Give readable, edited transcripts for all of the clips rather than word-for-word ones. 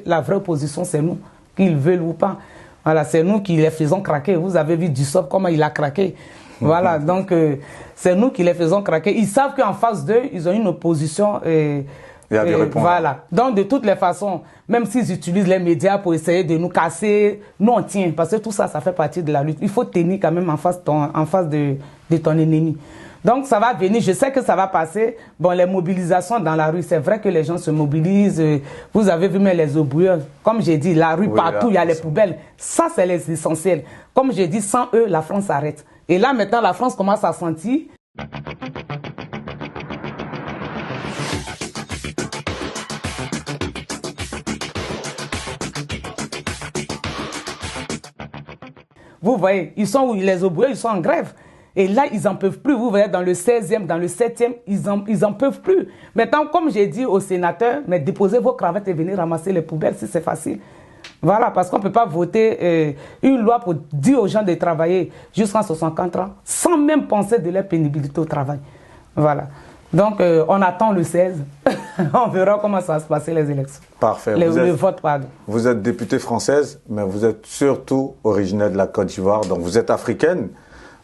La vraie opposition, c'est nous, qu'ils veulent ou pas. Voilà, c'est nous qui les faisons craquer. Vous avez vu Dussopt, comment il a craqué. Voilà, donc c'est nous qui les faisons craquer. Ils savent qu'en face d'eux, ils ont une opposition. Voilà. Donc de toutes les façons, même s'ils utilisent les médias pour essayer de nous casser, nous on tient. Parce que tout ça, ça fait partie de la lutte. Il faut tenir quand même en face de ton ennemi. Donc ça va venir, je sais que ça va passer. Bon, les mobilisations dans la rue, c'est vrai que les gens se mobilisent. Vous avez vu même les obouilleurs. Comme j'ai dit, la rue, oui, partout, il y a les poubelles. Ça, c'est l'essentiel. Comme j'ai dit, sans eux, la France s'arrête. Et là, maintenant, la France commence à sentir. Vous voyez, ils sont où? Les obouilleurs, ils sont en grève. Et là, ils n'en peuvent plus. Vous voyez, dans le 16e, dans le 7e, ils en peuvent plus. Maintenant, comme j'ai dit aux sénateurs, mais déposez vos cravates et venez ramasser les poubelles si c'est facile. Voilà, parce qu'on ne peut pas voter une loi pour dire aux gens de travailler jusqu'à 64 ans sans même penser de leur pénibilité au travail. Voilà. Donc, on attend le 16. On verra comment ça va se passer les élections. Parfait. Le vote, pardon. Vous êtes députée française, mais vous êtes surtout originaire de la Côte d'Ivoire. Donc, vous êtes africaine.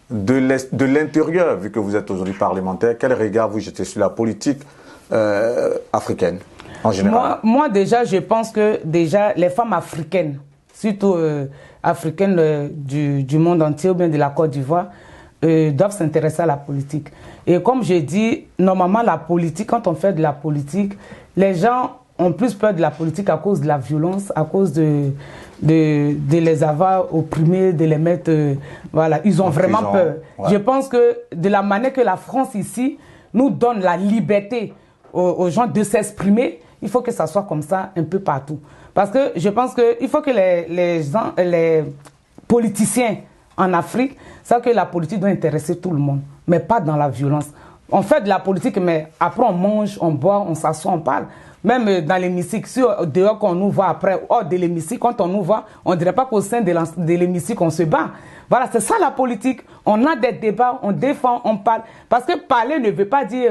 De l'intérieur, vu que vous êtes aujourd'hui parlementaire, quel regard vous jetez sur la politique africaine en général? Moi, déjà, je pense que déjà les femmes africaines, surtout africaines du monde entier ou bien de la Côte d'Ivoire, doivent s'intéresser à la politique. Et comme j'ai dit, normalement, la politique, quand on fait de la politique, les gens ont plus peur de la politique à cause de la violence, à cause de les avoir opprimés, de les mettre... voilà, ils ont vraiment peur. Ouais. Je pense que de la manière que la France ici nous donne la liberté aux gens de s'exprimer, il faut que ça soit comme ça un peu partout. Parce que je pense qu'il faut que les politiciens en Afrique savent que la politique doit intéresser tout le monde, mais pas dans la violence. On fait de la politique, mais après on mange, on boit, on s'assoit, on parle. Même dans l'hémicycle, dehors qu'on nous voit après, hors de l'hémicycle, quand on nous voit, on ne dirait pas qu'au sein de l'hémicycle, on se bat. Voilà, c'est ça la politique. On a des débats, on défend, on parle. Parce que parler ne veut pas dire...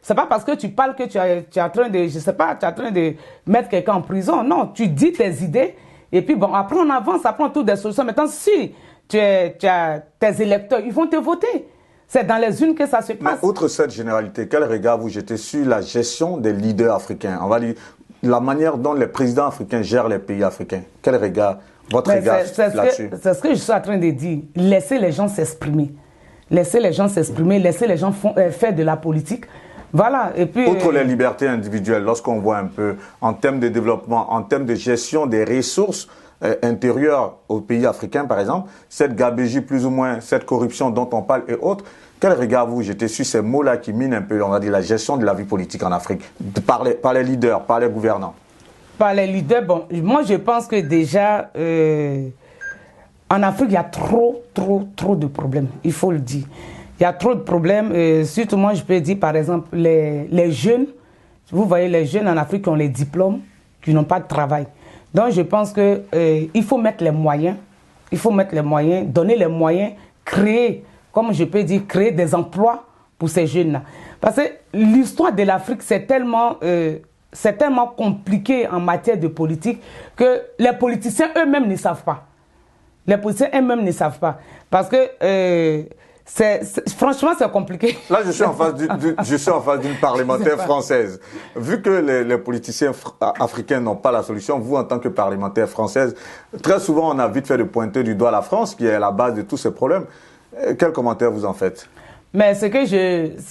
c'est pas parce que tu parles que tu es en train de... Je sais pas, tu es en train de mettre quelqu'un en prison. Non, tu dis tes idées. Et puis bon, après on avance, après on trouve des solutions. Maintenant, si tu as tes électeurs, ils vont te voter. C'est dans les unes que ça se passe. Mais outre cette généralité, quel regard vous jetez sur la gestion des leaders africains? On va dire la manière dont les présidents africains gèrent les pays africains. Quel regard, votre regard là-dessus? C'est ce que je suis en train de dire. Laissez les gens s'exprimer. Laissez les gens s'exprimer, laissez les gens faire de la politique. Voilà. Et puis, outre les libertés individuelles, lorsqu'on voit un peu en termes de développement, en termes de gestion des ressources intérieures aux pays africains, par exemple, cette gabegie plus ou moins, cette corruption dont on parle et autres, quel regard vous jetez sur ces mots-là qui minent un peu, on va dire, la gestion de la vie politique en Afrique, par les leaders, par les gouvernants? Par les leaders, bon, moi je pense que déjà, en Afrique, il y a trop de problèmes, il faut le dire. Il y a trop de problèmes, surtout moi je peux dire par exemple, les jeunes, vous voyez les jeunes en Afrique qui ont les diplômes, qui n'ont pas de travail. Donc je pense qu'il faut mettre les moyens, donner les moyens, créer, comme je peux dire, créer des emplois pour ces jeunes-là. Parce que l'histoire de l'Afrique, c'est tellement compliqué en matière de politique que les politiciens eux-mêmes ne savent pas. Les politiciens eux-mêmes ne savent pas. Parce que franchement, c'est compliqué. Là, je suis en face d'une parlementaire française. Vu que les politiciens africains n'ont pas la solution, vous, en tant que parlementaire française, très souvent, on a vite fait de pointer du doigt la France, qui est à la base de tous ces problèmes. Quel commentaire vous en faites? Mais ce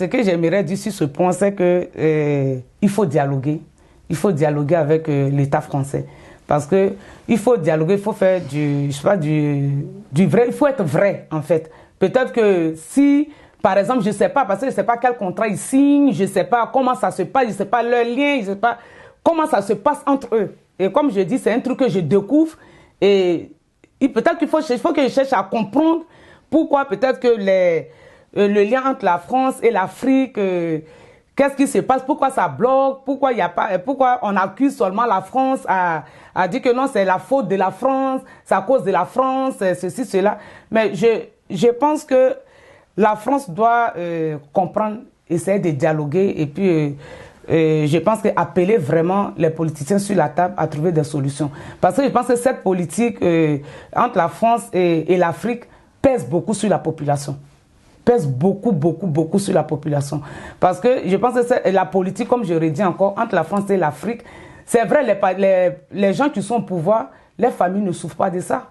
que j'aimerais dire sur ce point, c'est qu'il faut dialoguer. Il faut dialoguer avec l'État français. Parce qu'il faut dialoguer, il faut faire du vrai, il faut être vrai, en fait. Peut-être que si, par exemple, je ne sais pas, parce que je ne sais pas quel contrat ils signent, je ne sais pas comment ça se passe, je ne sais pas leur lien, je ne sais pas comment ça se passe entre eux. Et comme je dis, c'est un truc que je découvre. Et peut-être qu'il faut que je cherche à comprendre pourquoi peut-être que le lien entre la France et l'Afrique, qu'est-ce qui se passe, pourquoi ça bloque, pourquoi on accuse seulement la France à dire que non, c'est la faute de la France, c'est à cause de la France, ceci, cela. Mais je pense que la France doit comprendre, essayer de dialoguer et puis je pense qu'appeler vraiment les politiciens sur la table à trouver des solutions. Parce que je pense que cette politique entre la France et l'Afrique pèse beaucoup sur la population. Pèse beaucoup sur la population. Parce que je pense que la politique, comme je redis encore, entre la France et l'Afrique, c'est vrai, les gens qui sont au pouvoir, les familles ne souffrent pas de ça.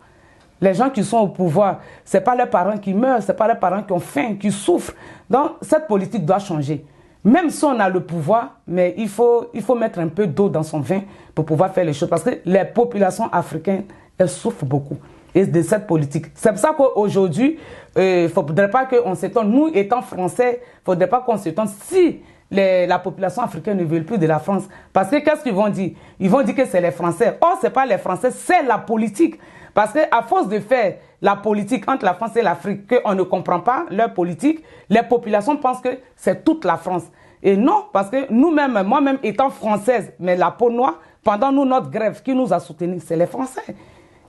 Les gens qui sont au pouvoir, ce n'est pas leurs parents qui meurent, ce n'est pas leurs parents qui ont faim, qui souffrent. Donc, cette politique doit changer. Même si on a le pouvoir, mais il faut mettre un peu d'eau dans son vin pour pouvoir faire les choses. Parce que les populations africaines, elles souffrent beaucoup de cette politique. C'est pour ça qu'aujourd'hui, il ne faudrait pas qu'on s'étonne. Nous, étant Français, il ne faudrait pas qu'on s'étonne si la population africaine ne veut plus de la France. Parce que qu'est-ce qu'ils vont dire? Ils vont dire que c'est les Français. Or, ce n'est pas les Français, c'est la politique. Parce qu'à force de faire la politique entre la France et l'Afrique, qu'on ne comprend pas leur politique, les populations pensent que c'est toute la France. Et non, parce que nous-mêmes, moi-même étant française, mais la peau noire, pendant notre grève, qui nous a soutenus, c'est les Français.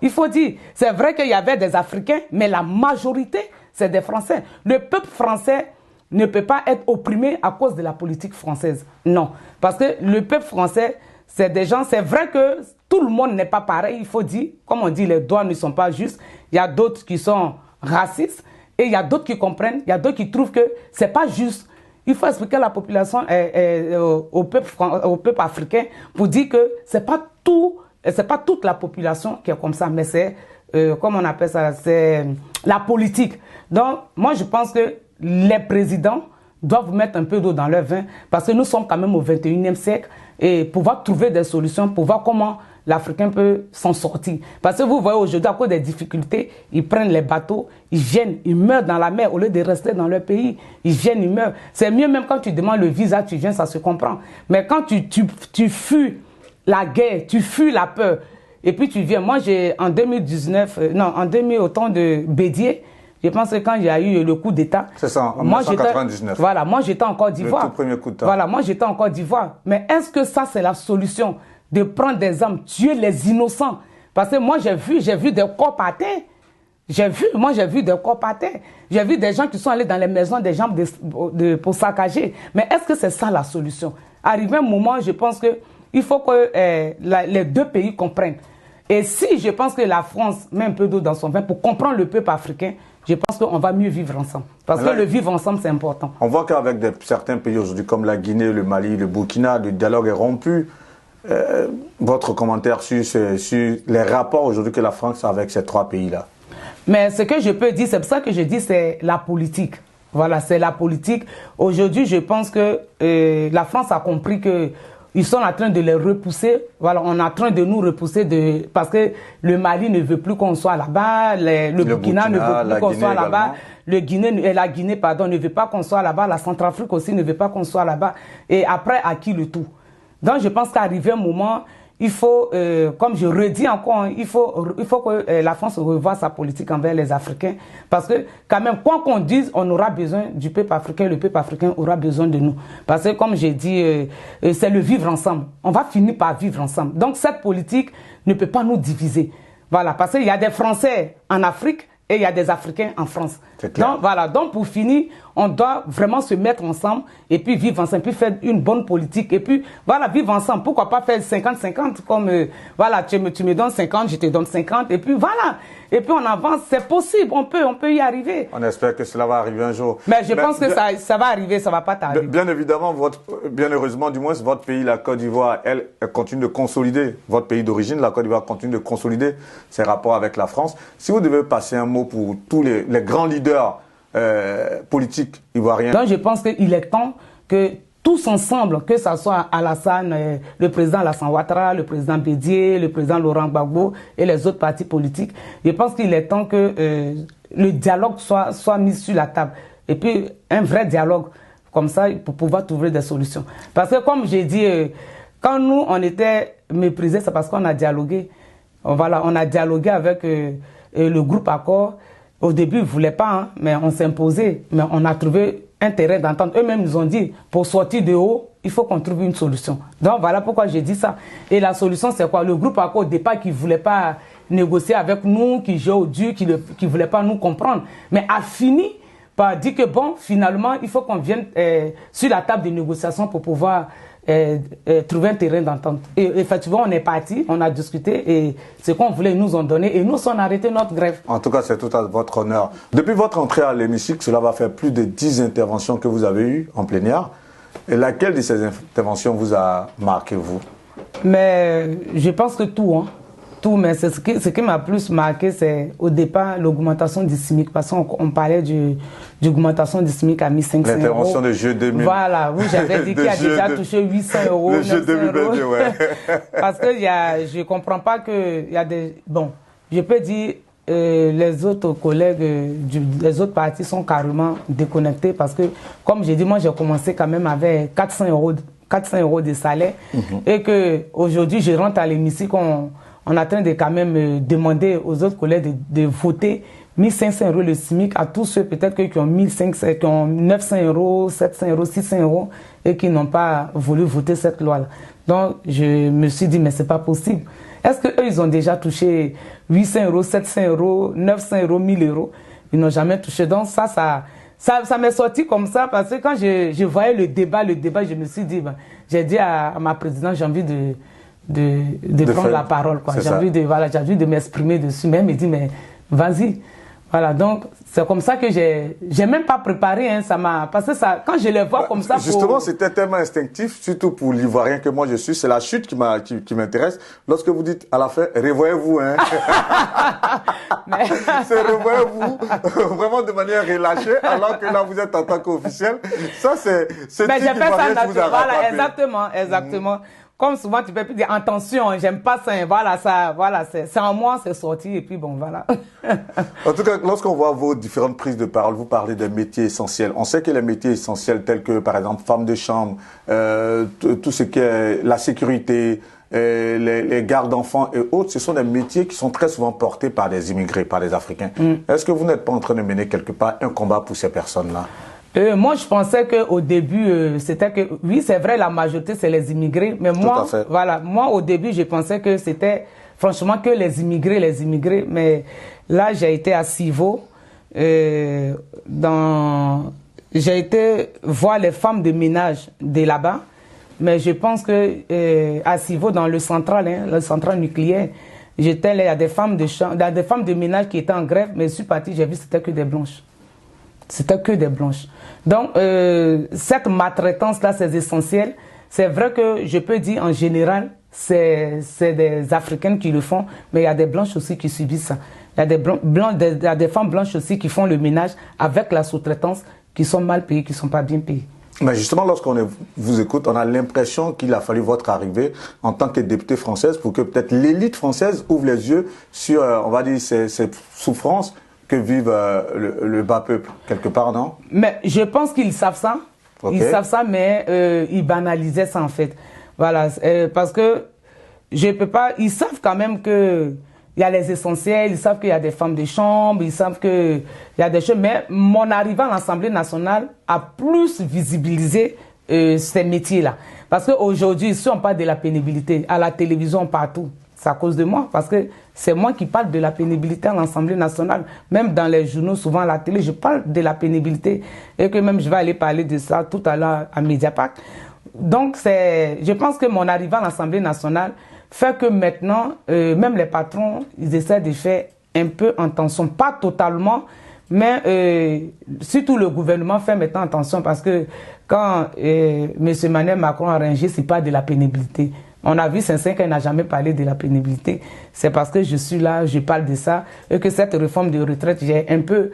Il faut dire, c'est vrai qu'il y avait des Africains, mais la majorité, c'est des Français. Le peuple français ne peut pas être opprimé à cause de la politique française. Non, parce que le peuple français, c'est des gens, c'est vrai que tout le monde n'est pas pareil, il faut dire, comme on dit, les doigts ne sont pas justes. Il y a d'autres qui sont racistes et il y a d'autres qui comprennent, il y a d'autres qui trouvent que ce n'est pas juste. Il faut expliquer à la population, au peuple africain, pour dire que ce n'est pas toute la population qui est comme ça, mais c'est, comme on appelle ça, c'est la politique. Donc, moi, je pense que les présidents doivent mettre un peu d'eau dans leur vin, parce que nous sommes quand même au 21e siècle, et pouvoir trouver des solutions, pour voir comment l'Africain peut s'en sortir. Parce que vous voyez aujourd'hui, à cause des difficultés, ils prennent les bateaux, ils viennent, ils meurent dans la mer au lieu de rester dans leur pays. Ils viennent, ils meurent. C'est mieux même quand tu demandes le visa, tu viens, ça se comprend. Mais quand tu fuis la guerre, tu fuis la peur, et puis tu viens. Moi, en 2019, en 2000, au temps de Bédier, je pense que quand il y a eu le coup d'État... C'est ça, en 1999. Voilà, moi j'étais en Côte d'Ivoire. Le tout premier coup d'État. Voilà, moi j'étais en Côte d'Ivoire. Mais est-ce que ça, c'est la solution? De prendre des armes, tuer les innocents? Parce que moi j'ai vu des corps par terre. J'ai vu des corps par terre. J'ai vu des gens qui sont allés dans les maisons des gens pour saccager. Mais est-ce que c'est ça la solution? Arrivé un moment, je pense qu'il faut que les deux pays comprennent. Et si je pense que la France met un peu d'eau dans son vin pour comprendre le peuple africain, je pense qu'on va mieux vivre ensemble. Parce que le vivre ensemble, c'est important. On voit qu'avec certains pays aujourd'hui, comme la Guinée, le Mali, le Burkina, le dialogue est rompu. Votre commentaire sur les rapports aujourd'hui que la France a avec ces trois pays-là? Mais ce que je peux dire, c'est pour ça que je dis c'est la politique. Voilà, c'est la politique. Aujourd'hui, je pense que la France a compris que ils sont en train de les repousser. Voilà, on est en train de nous repousser parce que le Mali ne veut plus qu'on soit là-bas, le Burkina ne veut plus qu'on soit là-bas, la Guinée ne veut pas qu'on soit là-bas, la Centrafrique aussi ne veut pas qu'on soit là-bas. Et après, à qui le tout? Donc, je pense qu'arrivé un moment, il faut, comme je redis encore, il faut que la France revoie sa politique envers les Africains. Parce que, quand même, quoi qu'on dise, on aura besoin du peuple africain, le peuple africain aura besoin de nous. Parce que, comme j'ai dit, c'est le vivre ensemble. On va finir par vivre ensemble. Donc, cette politique ne peut pas nous diviser. Voilà, parce qu'il y a des Français en Afrique et il y a des Africains en France. Donc, voilà. Donc, pour finir, on doit vraiment se mettre ensemble et puis vivre ensemble, puis faire une bonne politique. Et puis, voilà, vivre ensemble. Pourquoi pas faire 50-50 comme, voilà, tu me donnes 50, je te donne 50. Et puis, voilà. Et puis, on avance. C'est possible. On peut y arriver. On espère que cela va arriver un jour. Mais je pense que ça va arriver, ça ne va pas tarder. Bien évidemment, bien heureusement, du moins, votre pays, la Côte d'Ivoire, elle continue de consolider, votre pays d'origine, la Côte d'Ivoire continue de consolider ses rapports avec la France. Si vous devez passer un mot pour tous les grands leaders politique ivoirien. Donc je pense qu'il est temps que tous ensemble, que ce soit Alassane, le président Alassane Ouattara, le président Bédier, le président Laurent Gbagbo et les autres partis politiques, je pense qu'il est temps que le dialogue soit mis sur la table. Et puis un vrai dialogue, comme ça, pour pouvoir trouver des solutions. Parce que comme j'ai dit, quand nous, on était méprisés, c'est parce qu'on a dialogué. Voilà, on a dialogué avec le groupe Accord. Au début, ils ne voulaient pas, hein, mais on s'est imposé. Mais on a trouvé un terrain d'entente. Eux-mêmes nous ont dit, pour sortir de haut, il faut qu'on trouve une solution. Donc voilà pourquoi j'ai dit ça. Et la solution, c'est quoi? Le groupe Accord, au départ, qui ne voulait pas négocier avec nous, qui jouait au dur, qui ne voulait pas nous comprendre, mais a fini par dire que bon, finalement, il faut qu'on vienne sur la table de négociation pour pouvoir trouver un terrain d'entente. Et effectivement, on est parti, on a discuté et ce qu'on voulait, ils nous ont donné et nous, on a arrêté notre grève. En tout cas, c'est tout à votre honneur. Depuis votre entrée à l'hémicycle, cela va faire plus de 10 interventions que vous avez eues en plénière. Et laquelle de ces interventions vous a marqué, vous? Mais je pense que tout, hein. Tout, mais ce qui m'a plus marqué, c'est au départ l'augmentation du SMIC, parce qu'on parlait d'augmentation du SMIC à 1500 €. L'intervention de Jeu 2000. Voilà, oui, j'avais dit qu'il a déjà touché 800 €. Le Jeu 2022, ouais. Parce que je ne comprends pas qu'il y a des... Bon, je peux dire, les autres collègues les autres partis sont carrément déconnectés parce que, comme j'ai dit, moi j'ai commencé quand même avec 400 € de salaire et qu'aujourd'hui je rentre à l'hémicycle, on est en train de quand même demander aux autres collègues de voter 1500 € le SMIC à tous ceux peut-être qui ont 1500, qui ont 900 €, 700 €, 600 € et qui n'ont pas voulu voter cette loi-là. Donc je me suis dit, mais c'est pas possible. Est-ce qu'eux, ils ont déjà touché 800 €, 700 €, 900 €, 1000 €? Ils n'ont jamais touché. Donc ça m'est sorti comme ça parce que quand je voyais le débat, je me suis dit, ben, j'ai dit à ma présidente, j'ai envie de prendre la parole, quoi. J'ai envie de m'exprimer dessus. Mais elle me dit, mais vas-y. Voilà, donc c'est comme ça que j'ai même pas préparé, hein, parce que ça, quand je les vois comme ça... Justement, c'était tellement instinctif, surtout pour l'Ivoirien que moi je suis, c'est la chute qui m'intéresse. Lorsque vous dites à la fin, revoyez-vous, hein. C'est revoyez-vous, vraiment de manière relâchée, alors que là vous êtes en tant qu'officiel. Ça, c'est ce mais type d'Ivoirien qui vous a rattrapé. Voilà, exactement. Comme souvent, tu peux plus dire attention, j'aime pas ça, voilà, c'est en moi, c'est sorti, et puis bon, voilà. En tout cas, lorsqu'on voit vos différentes prises de parole, vous parlez des métiers essentiels. On sait que les métiers essentiels tels que, par exemple, femme de chambre, tout ce qui est la sécurité, les gardes d'enfants et autres, ce sont des métiers qui sont très souvent portés par des immigrés, par des Africains. Est-ce que vous n'êtes pas en train de mener quelque part un combat pour ces personnes-là? Moi, je pensais qu'au début, c'était que, oui, c'est vrai, la majorité, c'est les immigrés. Mais moi, voilà, moi, au début, je pensais que c'était, franchement, que les immigrés. Mais là, j'ai été à Civo, j'ai été voir les femmes de ménage de là-bas. Mais je pense que à Civo, dans le central nucléaire, j'étais là, il y a des femmes de ménage qui étaient en grève, mais je suis parti, j'ai vu, c'était que des blanches. C'était que des blanches. Donc, cette maltraitance-là, c'est essentiel. C'est vrai que je peux dire en général, c'est des Africaines qui le font, mais il y a des blanches aussi qui subissent ça. Il y a des femmes blanches aussi qui font le ménage avec la sous-traitance, qui sont mal payées, qui ne sont pas bien payées. Mais justement, lorsqu'on vous écoute, on a l'impression qu'il a fallu votre arrivée en tant que députée française pour que peut-être l'élite française ouvre les yeux sur, on va dire, ces souffrances que vivent le bas peuple, quelque part, non? Mais je pense qu'ils savent ça. Okay. Ils savent ça, mais ils banalisaient ça, en fait. Voilà, parce que je peux pas... Ils savent quand même que il y a les essentiels, ils savent qu'il y a des femmes de chambre, ils savent qu'il y a des choses. Mais mon arrivée à l'Assemblée nationale a plus visibilisé ces métiers-là. Parce qu'aujourd'hui, si on parle de la pénibilité, à la télévision, partout, c'est à cause de moi, parce que c'est moi qui parle de la pénibilité à l'Assemblée nationale. Même dans les journaux, souvent à la télé, je parle de la pénibilité. Et que même je vais aller parler de ça tout à l'heure à Mediapack. Donc, je pense que mon arrivée à l'Assemblée nationale fait que maintenant, même les patrons, ils essaient de faire un peu attention. Pas totalement, mais surtout le gouvernement fait maintenant attention parce que quand M. Emmanuel Macron a rangé, c'est pas de la pénibilité. On a vu Saint-Saint qu'il n'a jamais parlé de la pénibilité. C'est parce que je suis là, je parle de ça, et que cette réforme de retraite, j'ai un peu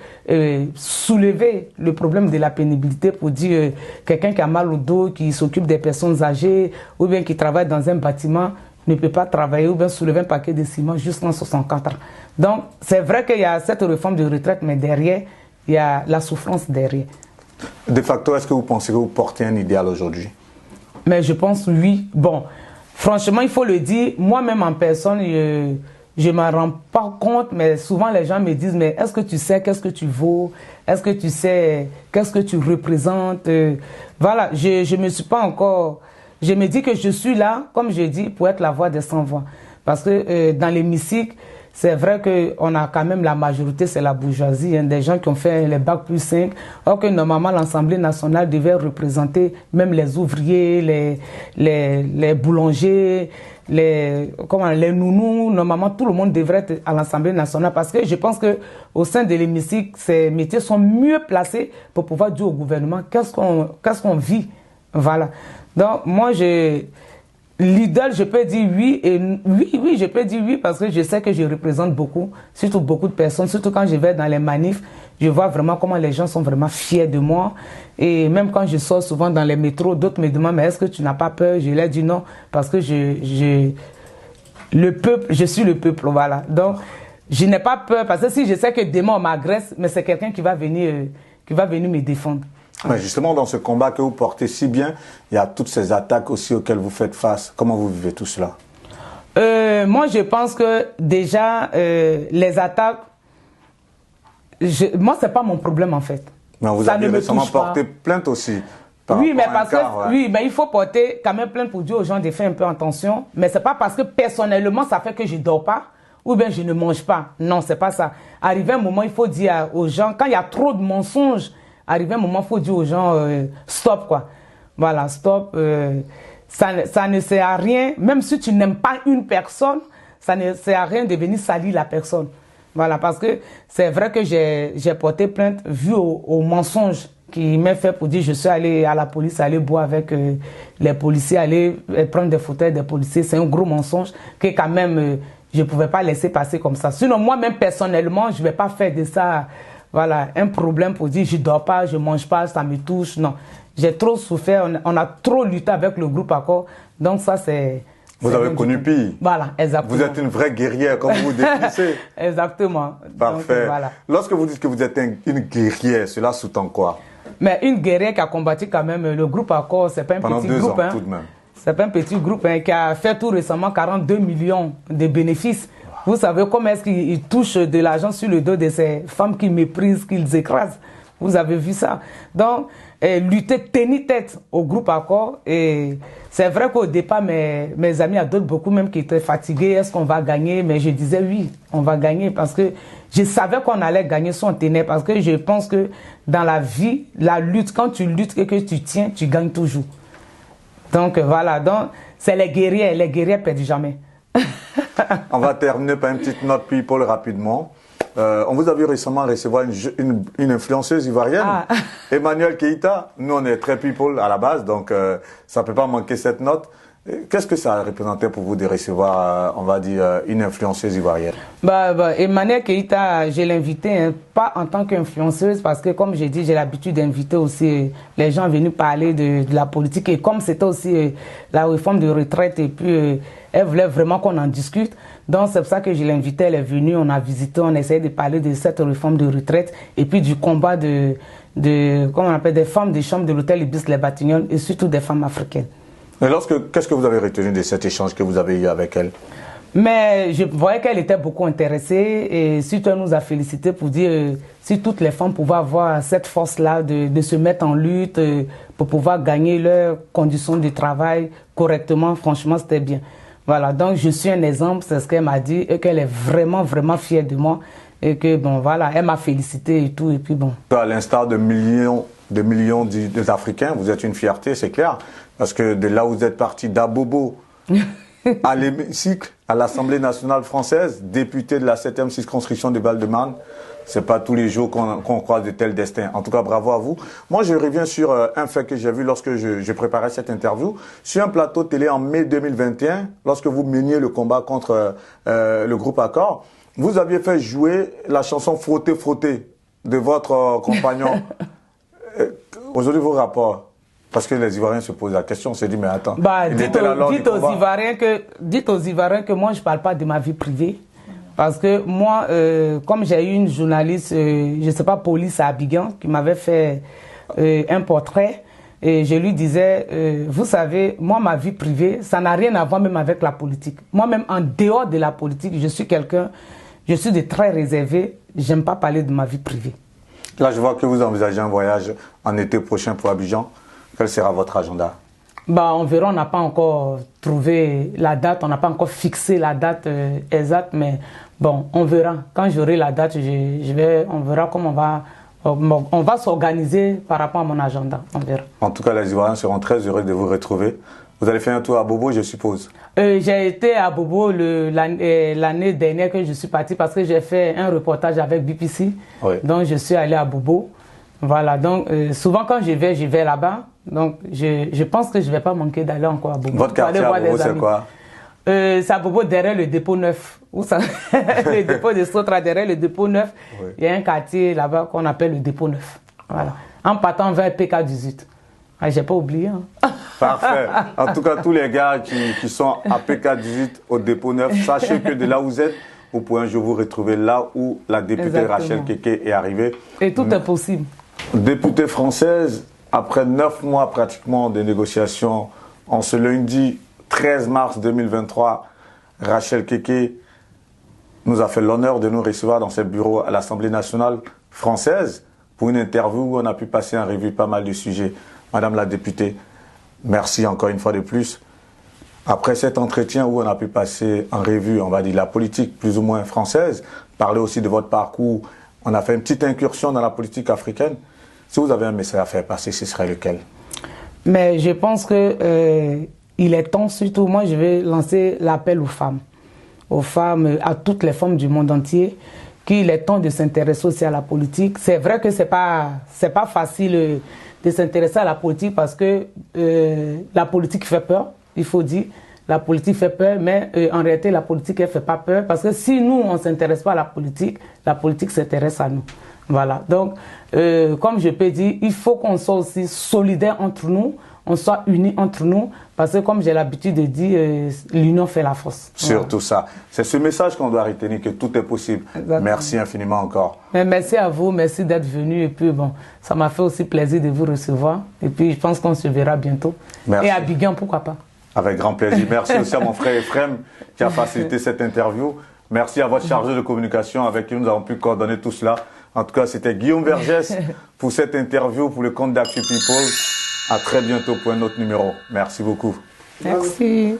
soulevé le problème de la pénibilité pour dire quelqu'un qui a mal au dos, qui s'occupe des personnes âgées, ou bien qui travaille dans un bâtiment, ne peut pas travailler, ou bien soulever un paquet de ciment jusqu'en 64 ans. Donc, c'est vrai qu'il y a cette réforme de retraite, mais derrière, il y a la souffrance derrière. De facto, est-ce que vous pensez que vous portez un idéal aujourd'hui? Mais je pense oui. Bon, franchement, il faut le dire, moi-même en personne, je ne m'en rends pas compte, mais souvent les gens me disent, mais est-ce que tu sais qu'est-ce que tu vaux? Est-ce que tu sais qu'est-ce que tu représentes? Voilà, je ne me suis pas encore... Je me dis que je suis là, comme je dis, pour être la voix des sans-voix. Parce que dans l'hémicycle, c'est vrai qu'on a quand même la majorité, c'est la bourgeoisie, hein, des gens qui ont fait les bacs plus 5, alors que normalement l'Assemblée nationale devait représenter même les ouvriers, les boulangers, les nounous, normalement tout le monde devrait être à l'Assemblée nationale parce que je pense que au sein de l'hémicycle, ces métiers sont mieux placés pour pouvoir dire au gouvernement qu'est-ce qu'on vit. Voilà. Donc moi l'idole, je peux dire oui, et oui, je peux dire oui parce que je sais que je représente beaucoup, surtout beaucoup de personnes, surtout quand je vais dans les manifs, je vois vraiment comment les gens sont vraiment fiers de moi. Et même quand je sors souvent dans les métros, d'autres me demandent, mais est-ce que tu n'as pas peur? Je leur dis non, parce que je suis le peuple, voilà. Donc, je n'ai pas peur, parce que si je sais que demain on m'agresse, mais c'est quelqu'un qui va venir me défendre. Mais justement, dans ce combat que vous portez si bien, il y a toutes ces attaques aussi auxquelles vous faites face. Comment vous vivez tout cela? Moi, je pense que déjà, les attaques, moi, c'est pas mon problème en fait. Mais vous avez récemment porté plainte aussi. Oui, mais parce que oui, mais il faut porter quand même plainte pour dire aux gens de faire un peu attention. Mais c'est pas parce que personnellement, ça fait que je dors pas ou bien je ne mange pas. Non, c'est pas ça. Arrivé un moment, il faut dire aux gens, quand il y a trop de mensonges, arrivé un moment, il faut dire aux gens stop quoi. Voilà, stop. Ça ne sert à rien. Même si tu n'aimes pas une personne, ça ne sert à rien de venir salir la personne. Voilà, parce que c'est vrai que j'ai porté plainte vu au mensonge qui m'a fait pour dire je suis allé à la police, aller boire avec les policiers, aller prendre des fauteuils des policiers. C'est un gros mensonge que quand même je ne pouvais pas laisser passer comme ça. Sinon moi-même personnellement, je ne vais pas faire de ça voilà, un problème pour dire je ne dors pas, je ne mange pas, ça me touche. Non, j'ai trop souffert, on a trop lutté avec le groupe Accord. Donc ça c'est... Vous avez connu pire. Voilà, exactement. Vous êtes une vraie guerrière, comme vous définissez. Exactement. Parfait. Donc, voilà. Lorsque vous dites que vous êtes une guerrière, cela sous-tend quoi? Mais une guerrière qui a combattu quand même le groupe Accord, c'est pas un pendant petit 2 groupe. ans, tout de même. C'est pas un petit groupe qui a fait tout récemment 42 millions de bénéfices. Vous savez comment est-ce qu'ils touchent de l'argent sur le dos de ces femmes qui méprisent, qu'ils écrasent. Vous avez vu ça. Donc, lutter, tenir tête au groupe Accord. Et c'est vrai qu'au départ, mes amis, il y a d'autres beaucoup même qui étaient fatigués. Est-ce qu'on va gagner? Mais je disais oui, on va gagner parce que je savais qu'on allait gagner si on tenait. Parce que je pense que dans la vie, la lutte, quand tu luttes et que tu tiens, tu gagnes toujours. Donc voilà, donc c'est les guerriers perdent jamais. On va terminer par une petite note people rapidement. On vous a vu récemment recevoir une influenceuse ivoirienne, Emmanuel Keïta. Nous, on est très people à la base, donc ça ne peut pas manquer cette note. Qu'est-ce que ça a représenté pour vous de recevoir, on va dire, une influenceuse ivoirienne? Emmanuel Keïta, je l'ai invitée, hein, pas en tant qu'influenceuse, parce que comme j'ai dit, j'ai l'habitude d'inviter aussi les gens venus parler de la politique. Et comme c'était aussi la réforme de retraite, et puis elle voulait vraiment qu'on en discute. Donc c'est pour ça que je l'ai invitée, elle est venue, on a visité, on a essayé de parler de cette réforme de retraite, et puis du combat comment on appelle, des femmes des chambres de l'hôtel Ibis Les Batignolles, et surtout des femmes africaines. Mais qu'est-ce que vous avez retenu de cet échange que vous avez eu avec elle? Mais je voyais qu'elle était beaucoup intéressée et surtout elle nous a félicité pour dire si toutes les femmes pouvaient avoir cette force-là de se mettre en lutte pour pouvoir gagner leurs conditions de travail correctement, franchement c'était bien. Voilà, donc je suis un exemple, c'est ce qu'elle m'a dit et qu'elle est vraiment, vraiment fière de moi et que bon voilà, elle m'a félicité et tout et puis bon. À l'instar de millions d'Africains, vous êtes une fierté, c'est clair. Parce que de là où vous êtes parti d'Abobo à l'hémicycle, à l'Assemblée nationale française, député de la 7e circonscription de Val-de-Marne, c'est pas tous les jours qu'on croise de tels destins. En tout cas, bravo à vous. Moi, je reviens sur un fait que j'ai vu lorsque je préparais cette interview. Sur un plateau télé en mai 2021, lorsque vous meniez le combat contre le groupe Accord, vous aviez fait jouer la chanson « Frotter, frotter » de votre compagnon. Aujourd'hui, vos rapports? Parce que les Ivoiriens se posent la question, on se dit, mais attends, dites aux Ivoiriens que moi, je ne parle pas de ma vie privée. Parce que moi, comme j'ai eu une journaliste, je ne sais pas, Police à Abidjan, qui m'avait fait un portrait, et je lui disais, vous savez, moi, ma vie privée, ça n'a rien à voir même avec la politique. Moi-même, en dehors de la politique, je suis de très réservé, je n'aime pas parler de ma vie privée. Là, je vois que vous envisagez un voyage en été prochain pour Abidjan. Quel sera votre agenda? Bah, on verra, on n'a pas encore trouvé la date, on n'a pas encore fixé la date exacte, mais bon, on verra. Quand j'aurai la date, on verra comment on va s'organiser par rapport à mon agenda, on verra. En tout cas, les Ivoiriens seront très heureux de vous retrouver. Vous allez faire un tour à Bobo, je suppose. J'ai été à Bobo l'année dernière que je suis partie parce que j'ai fait un reportage avec BBC. Oui. Donc, je suis allé à Bobo. Voilà, donc souvent quand je vais là-bas. Donc, je pense que je ne vais pas manquer d'aller encore à Bobo. Votre quartier à Bobo, c'est quoi? C'est à Bobo, derrière le dépôt neuf. Où ça le dépôt de Sotra, derrière le dépôt neuf. Oui. Il y a un quartier là-bas qu'on appelle le dépôt neuf. Voilà. En partant vers PK18. Ah, j'ai pas oublié. Hein. Parfait. En tout cas, tous les gars qui sont à PK18 au dépôt neuf, sachez que de là où vous êtes, vous pouvez un jour vous retrouver là où la députée Rachel Keke est arrivée. Et tout est possible. Députée française, après 9 mois pratiquement de négociations, en ce lundi 13 mars 2023, Rachel Keke nous a fait l'honneur de nous recevoir dans ses bureaux à l'Assemblée nationale française pour une interview où on a pu passer en revue pas mal de sujets. Madame la députée, merci encore une fois de plus. Après cet entretien où on a pu passer en revue, on va dire, la politique plus ou moins française, parler aussi de votre parcours, on a fait une petite incursion dans la politique africaine. Si vous avez un message à faire passer, ce serait lequel? Mais je pense que il est temps, surtout, moi je vais lancer l'appel aux femmes, à toutes les femmes du monde entier, qu'il est temps de s'intéresser aussi à la politique. C'est vrai que c'est pas facile de s'intéresser à la politique parce que la politique fait peur, il faut dire. La politique fait peur, mais en réalité, la politique, elle fait pas peur. Parce que si nous, on ne s'intéresse pas à la politique s'intéresse à nous. Voilà. Donc, comme je peux dire, il faut qu'on soit aussi solidaires entre nous, on soit unis entre nous, parce que comme j'ai l'habitude de dire, l'union fait la force. Surtout ça. C'est ce message qu'on doit retenir, que tout est possible. Exactement. Merci infiniment encore. Mais merci à vous, merci d'être venu. Et puis, bon, ça m'a fait aussi plaisir de vous recevoir. Et puis, je pense qu'on se verra bientôt. Merci. Et à Abidjan, pourquoi pas. Avec grand plaisir. Merci aussi à mon frère Ephraim qui a facilité cette interview. Merci à votre chargé de communication avec qui nous avons pu coordonner tout cela. En tout cas, c'était Guillaume Vergès pour cette interview pour le compte d'Actu People. À très bientôt pour un autre numéro. Merci beaucoup. Merci.